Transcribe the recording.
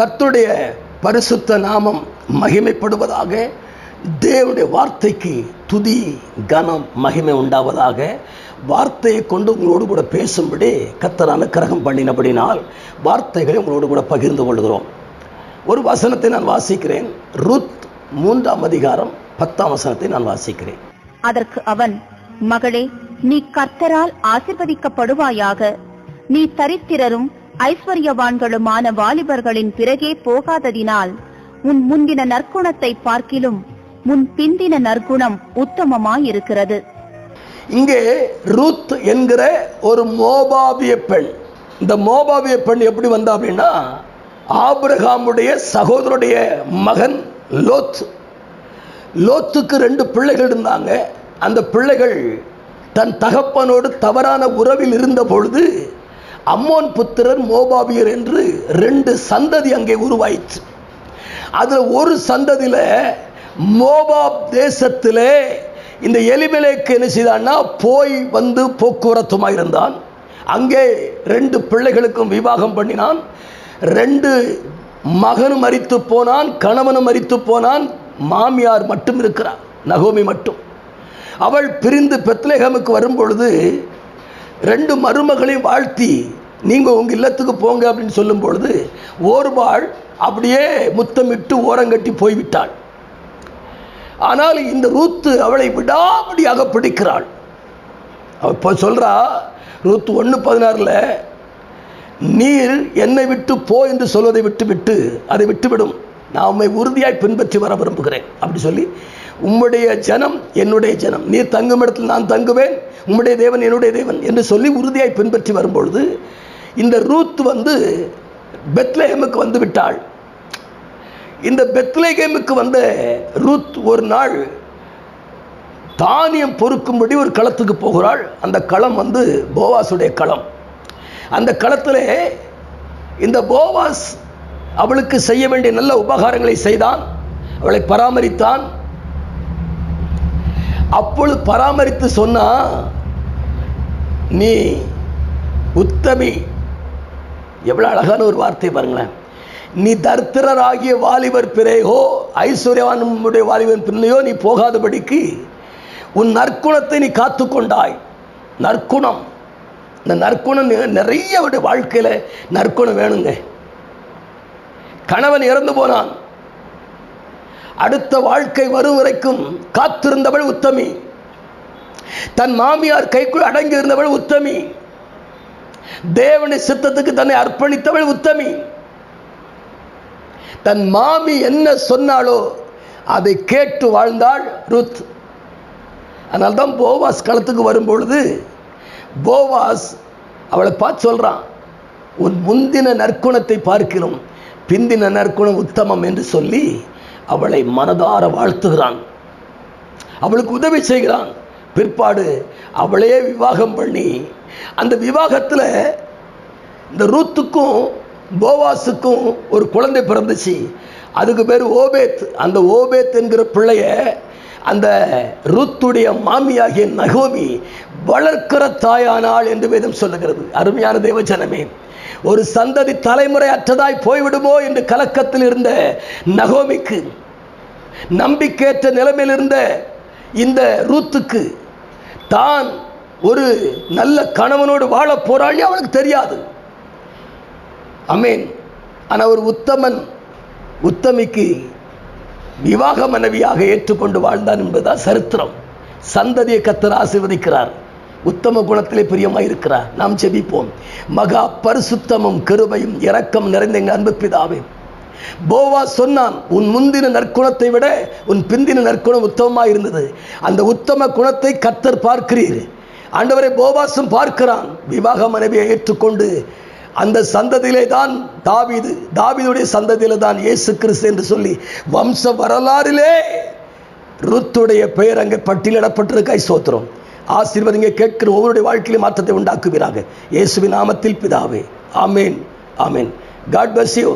கர்த்தருடைய பரிசுத்த நாமம் மகிமைப்படுவதாக. தேவனுடைய வார்த்தைக்கு துதி கனம் மகிமை உண்டாவதாக. வார்த்தையை கொண்டு உங்களோடு கூட பேசும்படி கர்த்தர் அனுக்கிரகம் பண்ணினபடினால் வார்த்தைகளை உங்களோடு கூட பகிர்ந்து கொள்கிறோம். ஒரு வசனத்தை நான் வாசிக்கிறேன். ரூத் 3ஆம் அதிகாரம் 10ஆம் வசனத்தை நான் வாசிக்கிறேன். அதற்கு அவன், மகளே, நீ கர்த்தரால் ஆசீர்வதிக்கப்படுவாயாக. நீ தரித்திரரும் ஐஸ்வர்யவான்களுமான வாலிபர்களின் பிறகே போகாததினால் உன் முந்தின நற்குணத்தை பார்க்கிலும் முன் பிந்தின நற்குணம் உத்தமமாயிருக்கிறது. இங்கே ரூத் என்கிற ஒரு மோபாபிய பெண். இந்த மோபாபிய பெண் எப்படி வந்தா அப்படின்னா, ஆபிரகாமுடைய சகோதரருடைய மகன் லோத். லோத்துக்கு 2 பிள்ளைகள் இருந்தாங்க. அந்த பிள்ளைகள் தன் தகப்பனோடு தவறான உறவில் இருந்த பொழுது அம்மோன் புத்திரர் மோபாபியர் என்று 2 சந்ததி அங்கே உருவாயிற்று. அதுல ஒரு சந்ததியில மோபாப் தேசத்திலே இந்த எலிமெலேக்கு என்ன செய்தான்னா, போய் வந்து போக்குவரத்துமாய் இருந்தான். அங்கே 2 பிள்ளைகளுக்கும் விவாகம் பண்ணினான். 2 மகனும் மரித்து போனான், கணவனும் மரித்து போனான். மாமியார் மட்டும் இருக்கிறார், நகோமி மட்டும். அவள் பிரிந்து பெத்லெகேமுக்கு வரும் பொழுது 2 மருமகளையும் வாழ்த்தி நீங்க உங்க இல்லத்துக்கு போங்க அப்படின்னு சொல்லும் பொழுது ஓர்பாள் அப்படியே முத்தமிட்டு ஓரங்கட்டி போய்விட்டாள். ஆனால் இந்த ரூத்து அவளை விடாமடியாக பிடிக்கிறாள். அவள் இப்போ சொல்றா, ரூத்து 1:16, நீர் என்னை விட்டு போ என்று சொல்வதை விட்டு அதை விட்டுவிடும், நான் உம்மை உறுதியாய் பின்பற்றி வர விரும்புகிறேன் அப்படி சொல்லி, உம்முடைய ஜனம் என்னுடைய ஜனம், நீர் தங்கும் இடத்தில் நான் தங்குவேன், உம்முடைய தேவன் என்னுடைய தேவன் என்று சொல்லி உறுதியாய் பின்பற்றி வரும்பொழுது இந்த ரூத் வந்து பெத்லெகேமுக்கு வந்து விட்டாள். இந்த பெத்லெகேமுக்கு வந்த ரூத் ஒரு நாள் தானியம் பொறுக்கும்படி ஒரு களத்துக்கு போகிறாள். அந்த களம் வந்து போவாசுடைய களம். அந்த களத்திலே இந்த போவாஸ் அவளுக்கு செய்ய வேண்டிய நல்ல உபகாரங்களை செய்தான், அவளை பராமரித்தான். அப்பொழுது பராமரித்து சொன்னா, நீ உத்தமி. எவ்வளவு அழகான ஒரு வார்த்தை பாருங்களேன். நீ தரித்திரராகிய வாலிபர் பிறகோ ஐஸ்வர்யவானுடைய வாலிபன் பின்னையோ நீ போகாதபடிக்கு உன் நற்குணத்தை நீ காத்துக்கொண்டாய். நற்குணம், இந்த நற்குணம் நிறைய வாழ்க்கையில நற்குணம் வேணுங்க. கணவன் இறந்து போனான், அடுத்த வாழ்க்கை வரும் வரைக்கும் காத்திருந்தவள் உத்தமி. தன் மாமியார் கைக்குள் அடங்கி இருந்தவள் உத்தமி. தேவனுடைய சித்தத்துக்கு தன்னை அர்ப்பணித்தவள் உத்தமி. தன் மாமி என்ன சொன்னாலோ அதை கேட்டு வாழ்ந்தாள் ரூத். அதனால்தான் போவாஸ் களத்துக்கு வரும்பொழுது போவாஸ் அவளை பார்த்து சொல்றான், உன் முந்தின நற்குணத்தை பார்க்கிறோம், பிந்தின நற்குணம் உத்தமம் என்று சொல்லி அவளை மனதார வாழ்த்துகிறான், அவளுக்கு உதவி செய்கிறான். பிற்பாடு அவளையே விவாகம் பண்ணி, அந்த விவாகத்தில் இந்த ரூத்துக்கும் போவாஸுக்கும் ஒரு குழந்தை பிறந்துச்சு. அதுக்கு பேர் ஓபேத். அந்த ஓபேத் என்கிற பிள்ளைய அந்த ரூத்துடைய மாமியாகிய நகோமி வளர்க்கிற தாயானாள் என்று வேதம் சொல்லுகிறது. அருமையான தேவஜனமே, ஒரு சந்ததி தலைமுறை அற்றதாய் போய்விடுமோ என்று கலக்கத்தில் இருந்த நகோமிக்கு, நம்பிக்கையற்ற நிலைமையில் இருந்த இந்த ரூத்துக்கு தான் ஒரு நல்ல கணவனோடு வாழ போறாள் அவளுக்கு தெரியாது. அமேன். ஆனால் ஒரு உத்தமன் உத்தமிக்கு விவாக மனைவியாக ஏற்றுக்கொண்டு வாழ்ந்தான் என்பதுதான் சரித்திரம். சந்ததியை கர்த்தர் ஆசீர்வதிக்கிறார், உத்தம குணத்திலே பிரியமாய் இருக்கிறார். நாம் ஜெபிப்போம். மகா பரிசுத்தமும் கிருபையும் இரக்கம் நிறைந்த எங்கள் அன்பு பிதாவே, போவாஸ் சொன்னான், உன் முந்தின நற்குணத்தை விட உன் பிந்தின நற்குணம் உத்தமமாக இருந்தது. அந்த உத்தம குணத்தை கர்த்தர் பார்க்கிறீர் ஆண்டவரை. போவாசும் பார்க்கிறான். விவாக மனைவியை ஏற்றுக்கொண்டு அந்த சந்ததியிலே தான் தாவீது, தாவீதுடைய சந்ததியிலே தான் இயேசு கிறிஸ்து என்று சொல்லி வம்ச வரலாறிலே ரூத்துடைய பெயர் அங்கே பட்டியலிடப்பட்டிருக்காய். ஸ்தோத்திரம். ஆசீர்வாதங்களை கேட்கிற ஒவ்வொருடைய வாழ்க்கையிலும் மாற்றத்தை உண்டாக்குவீராக. இயேசுவின் நாமத்தில் பிதாவே, ஆமேன், ஆமேன். God bless you.